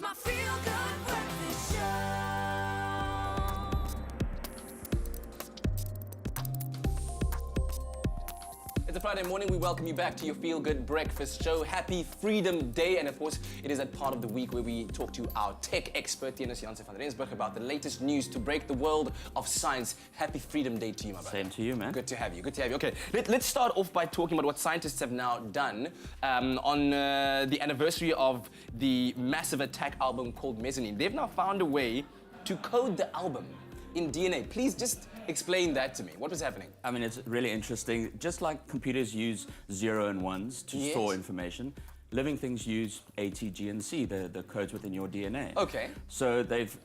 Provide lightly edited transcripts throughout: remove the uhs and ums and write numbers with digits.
It's my feel-good breakfast show. It's a Friday morning. We welcome you back to your Feel Good Breakfast Show. Happy Freedom Day. And of course, it is that part of the week where we talk to our tech expert, Theunis van Rensburg, about the latest news to break the world of science. Happy Freedom Day to you, my brother. Same to you, man. Good to have you. Good to have you. Okay, let's start off by talking about what scientists have now done on the anniversary of the massive attack album called Mezzanine. They've now found a way to code the album in DNA. Please just explain that to me. What was happening? I mean, it's really interesting. Just like computers use 0 and 1s to store information, living things use A, T, G, and C, the codes within your DNA. Okay. So they've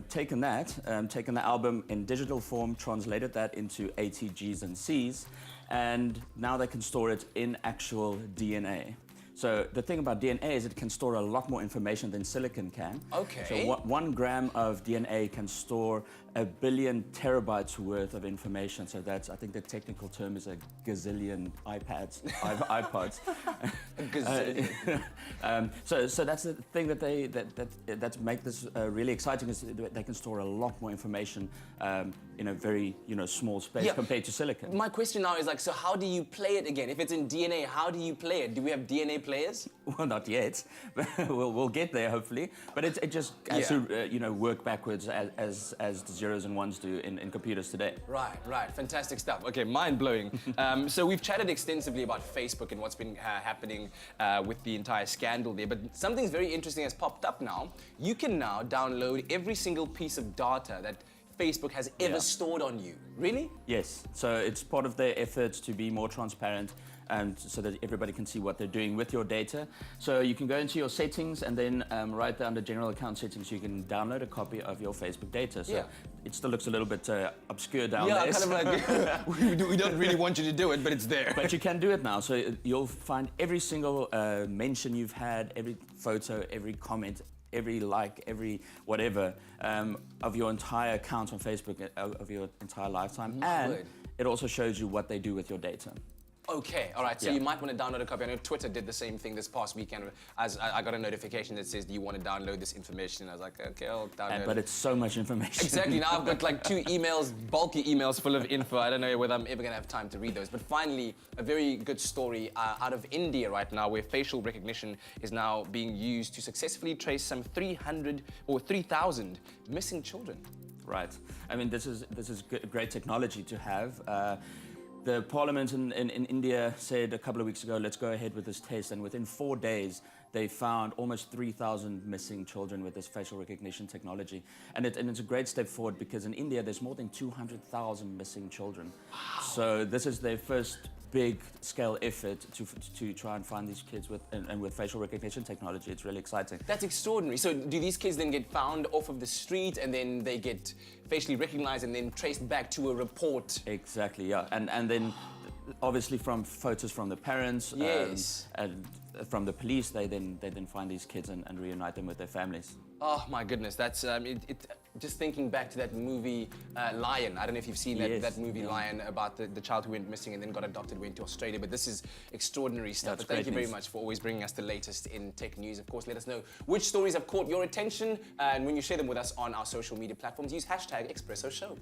taken the album in digital form, translated that into A, T, Gs, and Cs, and now they can store it in actual DNA. So the thing about DNA is it can store a lot more information than silicon can. Okay. So 1 gram of DNA can store 1 billion terabytes worth of information. So that's, I think the technical term is a gazillion iPods. A gazillion. So that's the thing that make this really exciting, is they can store a lot more information in a very small space compared to silicon. My question now is like, so how do you play it again? If it's in DNA, how do you play it? Do we have DNA players? Well, not yet. we'll get there hopefully. But it just has to work backwards as the zeros and ones do in computers today. Right. Fantastic stuff. Okay, mind blowing. So we've chatted extensively about Facebook and what's been happening with the entire scandal there. But something's very interesting has popped up now. You can now download every single piece of data that Facebook has ever stored on you. Really? Yes. So it's part of their efforts to be more transparent and so that everybody can see what they're doing with your data. So you can go into your settings and then right there under general account settings, you can download a copy of your Facebook data. So it still looks a little bit obscure down there. Yeah, kind of like, we don't really want you to do it, but it's there. But you can do it now. So you'll find every single mention you've had, every photo, every comment, every like, every whatever of your entire account on Facebook, of your entire lifetime. And it also shows you what they do with your data. Okay, all right, so you might want to download a copy. I know Twitter did the same thing this past weekend. As I got a notification that says, do you want to download this information? And I was like, okay, I'll download it. But it's so much information. Exactly, now I've got like 2 emails, bulky emails full of info. I don't know whether I'm ever going to have time to read those. But finally, a very good story out of India right now, where facial recognition is now being used to successfully trace some 300 or 3,000 missing children. Right. I mean, this is great technology to have. The parliament in India said a couple of weeks ago, let's go ahead with this test, and within 4 days, they found almost 3,000 missing children with this facial recognition technology. And it's a great step forward, because in India, there's more than 200,000 missing children. Wow. So this is their first big scale effort to try and find these kids with facial recognition technology. It's really exciting. That's extraordinary. So do these kids then get found off of the street and then they get facially recognized and then traced back to a report? Exactly, yeah. And then obviously from photos from the parents and from the police, they then find these kids and reunite them with their families. Oh my goodness, that's just thinking back to that movie Lion. I don't know if you've seen that movie Lion, about the child who went missing and then got adopted, went to Australia. But this is extraordinary stuff. But thank you very much for always bringing us the latest in tech news. Of course, let us know which stories have caught your attention, and when you share them with us on our social media platforms, use #ExpressoShow.